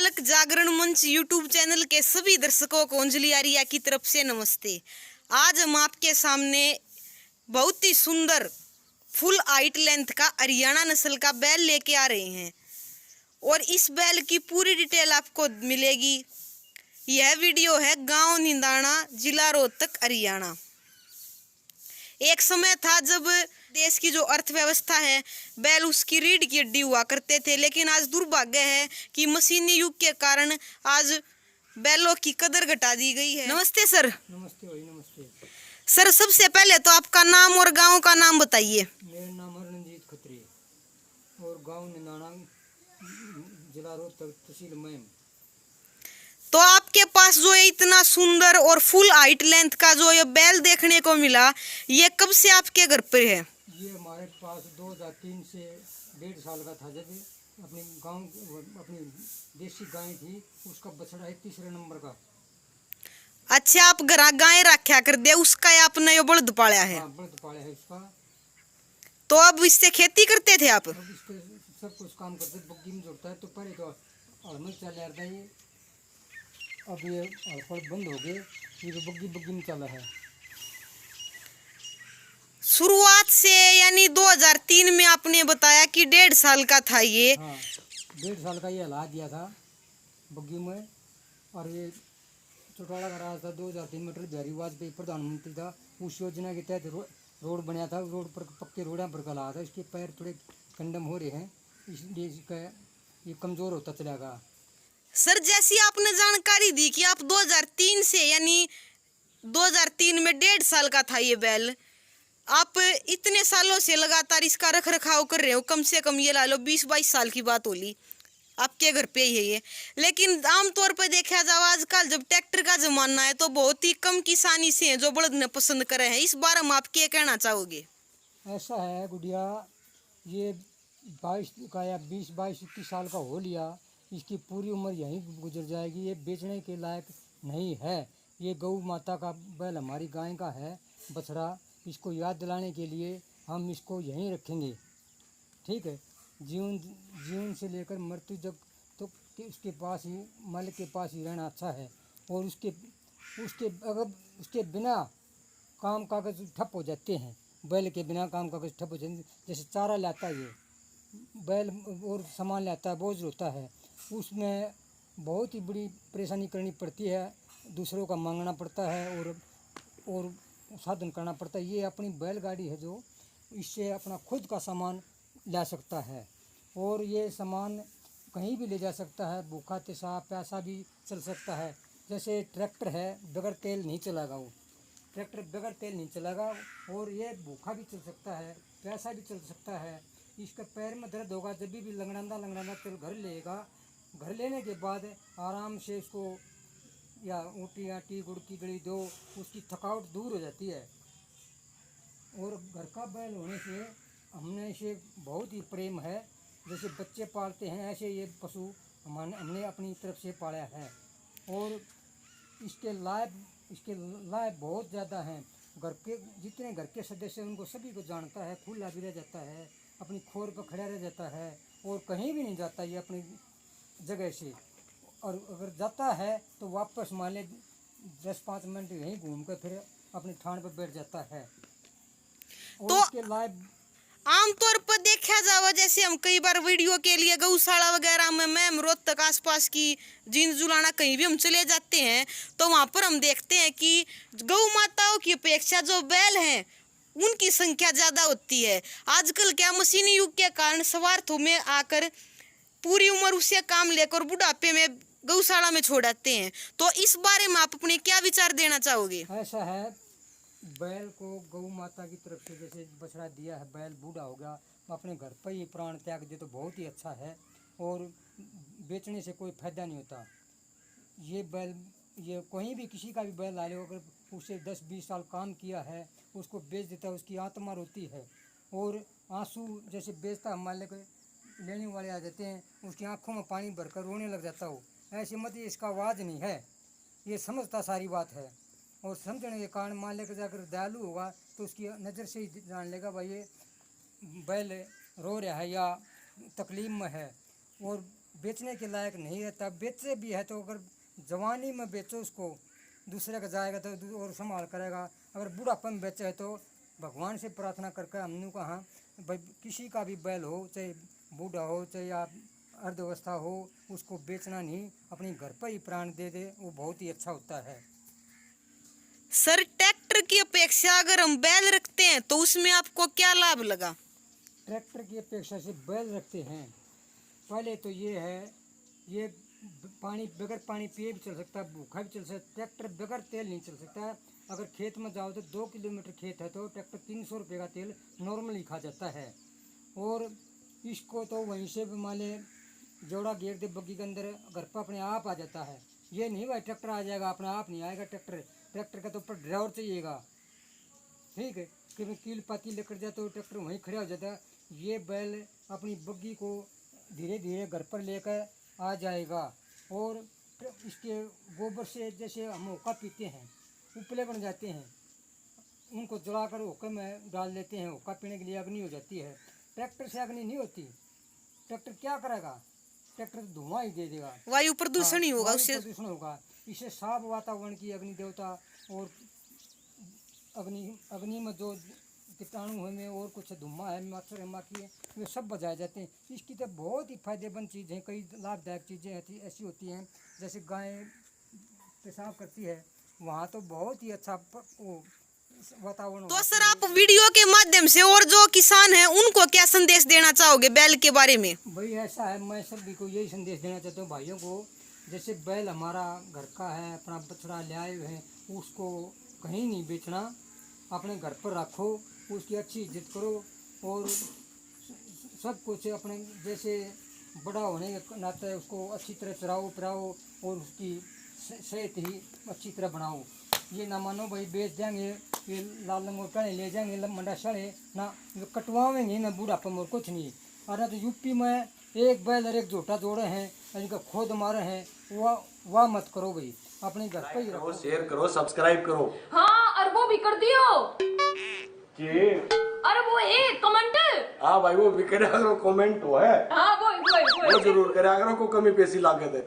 बालक जागरण मंच YouTube channel के सभी दर्शकों को अंजलि आर्या की तरफ से नमस्ते। आज हम आपके सामने बहुत ही सुंदर फुल हाइट लेंथ का हरियाणा नस्ल का बैल लेके आ रहे हैं और इस बैल की पूरी डिटेल आपको मिलेगी। यह वीडियो है गांव निंदाना, जिला रोहतक, हरियाणा। एक समय था जब देश की जो अर्थव्यवस्था है, बैल उसकी रीढ़ की हड्डी हुआ करते थे, लेकिन आज दुर्भाग्य है कि मशीनी युग के कारण आज बैलों की कदर घटा दी गई है। नमस्ते सर। नमस्ते भाई, नमस्ते सर, सबसे पहले तो आपका नाम और गांव का नाम बताइए। मेरा नाम है रणजीत खत्री और गांव निंदाना, जिला रोहतक, तहसील मैम। तो आपके पास जो है इतना सुंदर और फुल हाइट लेंथ का जो ये बैल देखने को मिला, ये कब से आपके घर पर है? ये हमारे पास 2003 से 1.5 साल का था, जब अपनी गांव अपनी देसी गाय थी, उसका बछड़ा है 3रे नंबर का। अच्छा, आप घर गाय रखा कर दे, उसका आपने ये बलद पाला है? हाँ, बलद पाला है उसका। तो अब इससे खेती करते थे आप? अब इसके सब कुछ काम करते, बग्गी में जोड़ता है। तो पहले तो हल में चल रहा था ये, अब ये हल बंद हो गए, ये तो बग्गी में चला है। शुरुआत से यानी 2003 में आपने बताया कि 1.5 साल का था ये। हाँ, 1.5 साल का ये हला दिया था बग्गी में। और ये चौटाला का राज था 2003 में। अटल बिहारी वाजपेयी प्रधानमंत्री था, उस योजना के तहत रोड बनाया था। रोड पर पक्के रोड़ा पर कला था। इसके पैर थोड़े कंडम हो रहे हैं, इसलिए इसका ये कमज़ोर होता चलेगा। सर, जैसी आपने जानकारी दी कि आप 2003 से यानी 2003 में 1.5 साल का था ये बैल, आप इतने सालों से लगातार इसका रख रखाव कर रहे हो। कम से कम ये ला लो 20-22 साल की बात होली, आपके घर पे ही है ये। लेकिन आमतौर पर देखा जाए आजकल जब ट्रैक्टर का जमाना है तो बहुत ही कम किसानी से हैं जो बलद ने पसंद करे हैं। इस बारे में आप क्या कहना चाहोगे? ऐसा है गुड़िया, ये 22 का या 20-22-21 साल का हो लिया, इसकी पूरी उम्र यहीं गुजर जाएगी। ये बेचने के लायक नहीं है। ये गौ माता का बैल, हमारी गाय का है बछड़ा। इसको याद दिलाने के लिए हम इसको यहीं रखेंगे, ठीक है। जीवन से लेकर मृत्यु तक तो उसके पास ही, मालिक के पास ही रहना अच्छा है। और उसके उसके अगर उसके बिना काम कागज ठप हो जाते हैं, बैल के बिना काम कागज ठप हो जाते हैं। जैसे चारा लाता है ये बैल और सामान लाता है, बोझ होता है, उसमें बहुत ही बड़ी परेशानी करनी पड़ती है। दूसरों का मांगना पड़ता है और साधन करना पड़ता है। ये अपनी बैलगाड़ी है जो इससे अपना खुद का सामान ला सकता है और ये सामान कहीं भी ले जा सकता है। भूखा तिसा प्यासा भी चल सकता है। जैसे ट्रैक्टर है, बगैर तेल नहीं चलेगा वो ट्रैक्टर, बगैर तेल नहीं चलेगा। और ये भूखा भी चल सकता है, प्यासा भी चल सकता है। इसका पैर में दर्द होगा जब भी लंगड़ाना तेल घर लेगा। घर लेने के बाद आराम से उसको या ऊँटी आटी गुड़ की गड़ी दो, उसकी थकावट दूर हो जाती है। और घर का बैल होने से हमने इसे बहुत ही प्रेम है। जैसे बच्चे पालते हैं, ऐसे ये पशु हमने अपनी तरफ से पाला है। और इसके लाभ बहुत ज़्यादा हैं। घर के जितने घर के सदस्य हैं उनको सभी को जानता है। खुला भी रह जाता है, अपनी खोर पर खड़ा रह जाता है और कहीं भी नहीं जाता ये अपनी जगह से। और अगर जाता है तो वापस मान ले 10-5 मिनट यहीं घूम कर फिर अपनी ठाण पर बैठ जाता है। और तो इसके लाभ आमतौर पर देखा जावा, जैसे हम कई बार वीडियो के लिए गौशाला वगैरह में मैम रोहतक आसपास की जींद जुलाना कहीं भी हम चले जाते हैं तो वहाँ पर हम देखते हैं कि गौ माताओं की अपेक्षा जो बैल हैं उनकी संख्या ज़्यादा होती है। आजकल क्या मशीनी युग के कारण स्वार्थों में आकर पूरी उम्र उससे काम लेकर बुढ़ापे में गौशाला में छोड़ आते हैं। तो इस बारे में आप अपने क्या विचार देना चाहोगे? ऐसा है, बैल को गौ माता की तरफ से जैसे बछड़ा दिया है, बैल बूढ़ा हो गया, अपने घर पर ही प्राण त्याग दे तो बहुत ही अच्छा है। और बेचने से कोई फायदा नहीं होता। ये बैल, ये कहीं भी किसी का भी बैल ला लो, अगर उसे 10-20 साल काम किया है, उसको बेच देता है, उसकी आत्मा रोती है। और आंसू जैसे बेचता है, मान लेकर लेने वाले आ जाते हैं, उसकी आंखों में पानी भरकर रोने लग जाता हो। ऐसे मत, ये इसका आवाज़ नहीं है, ये समझता सारी बात है। और समझने के कारण मान लेकर जाकर दयालु होगा तो उसकी नज़र से ही जान लेगा भाई ये बैल रो रहा है या तकलीफ में है। और बेचने के लायक नहीं रहता। बेचे भी है तो अगर जवानी में बेचो उसको, दूसरे का जाएगा तो और संभाल करेगा। अगर बुढ़ापन में बेचे है तो भगवान से प्रार्थना करके हमने कहा भाई किसी का भी बैल हो, चाहे बूढ़ा हो चाहे या अर्धवस्था हो, उसको बेचना नहीं, अपने घर पर ही प्राण दे दे, वो बहुत ही अच्छा होता है। सर ट्रैक्टर की अपेक्षा अगर हम बैल रखते हैं तो उसमें आपको क्या लाभ लगा? ट्रैक्टर की अपेक्षा से बैल रखते हैं, पहले तो ये है, ये पानी बगैर पानी पिए भी चल सकता है, भूखा भी चल सकता है। ट्रैक्टर बगैर तेल नहीं चल सकता। अगर खेत में जाओ तो 2 किलोमीटर खेत है तो ट्रैक्टर 300 रुपये का तेल नॉर्मली खा जाता है। और इसको तो वहीं से भी मान ले जोड़ा घेर दे बग्गी के अंदर, घर पर अपने आप आ जाता है। ये नहीं भाई ट्रैक्टर आ जाएगा, अपने आप नहीं आएगा। ट्रैक्टर का तो ऊपर ड्राइवर चाहिएगा, ठीक है। कि कील पाती लेकर जाए तो ट्रैक्टर वहीं खड़ा हो जाता है। ये बैल अपनी बग्गी को धीरे धीरे घर पर लेकर आ जाएगा। और इसके गोबर से जैसे हम होका पीते हैं, उपले बन जाते हैं, उनको जलाकर होके में डाल देते हैं, होका पीने के लिए अग्नि हो जाती है। ट्रैक्टर से अग्नि नहीं होती। ट्रैक्टर क्या करेगा? ट्रैक्टर धुआं ही दे देगा, वायु प्रदूषण ही होगा वायु उससे। प्रदूषण होगा। इससे साफ वातावरण की अग्नि देवता और अग्नि में जो कीटाणु है और कुछ धुआं है, मच्छर है, माखी है, वे सब बजाए जाते हैं। इसकी तो बहुत ही फायदेमंद चीज़ है। कई लाभदायक चीज़ें ऐसी होती हैं, जैसे गाय पेशाब करती है, वहाँ तो बहुत ही अच्छा वो वातावरण। तो सर आप वीडियो के माध्यम से और जो किसान हैं उनको क्या संदेश देना चाहोगे बैल के बारे में? भाई ऐसा है, मैं सभी को यही संदेश देना चाहता हूँ भाइयों को, जैसे बैल हमारा घर का है, अपना बछड़ा ले आए हुए हैं, उसको कहीं नहीं बेचना, अपने घर पर रखो, उसकी अच्छी इज्जत करो और सब कुछ अपने जैसे बड़ा होने के नाते उसको अच्छी तरह चराओ पिराओ और उसकी सेहत ही अच्छी तरह बनाओ। ये ना मानो भाई बेच देंगे, ये लाल लंगोटा ले जाएंगे मंडा सड़े ना, कटवाएंगे ना बुढ़ापा में, कुछ नहीं। अरे तो यूपी में एक बैल और एक झोटा जोड़े हैं, इनका खोद मारे हैं, वाह मत करो भाई, अपने घर पर ही रखो, शेयर करो, सब्सक्राइब करो। हाँ और वो भी कर दियो जी। अरे वो एक कमेंट। हाँ भाई वो भी करे अगर कमेंट हो है। हाँ वो जरूर करे अगर को कमी पेशी लागत है।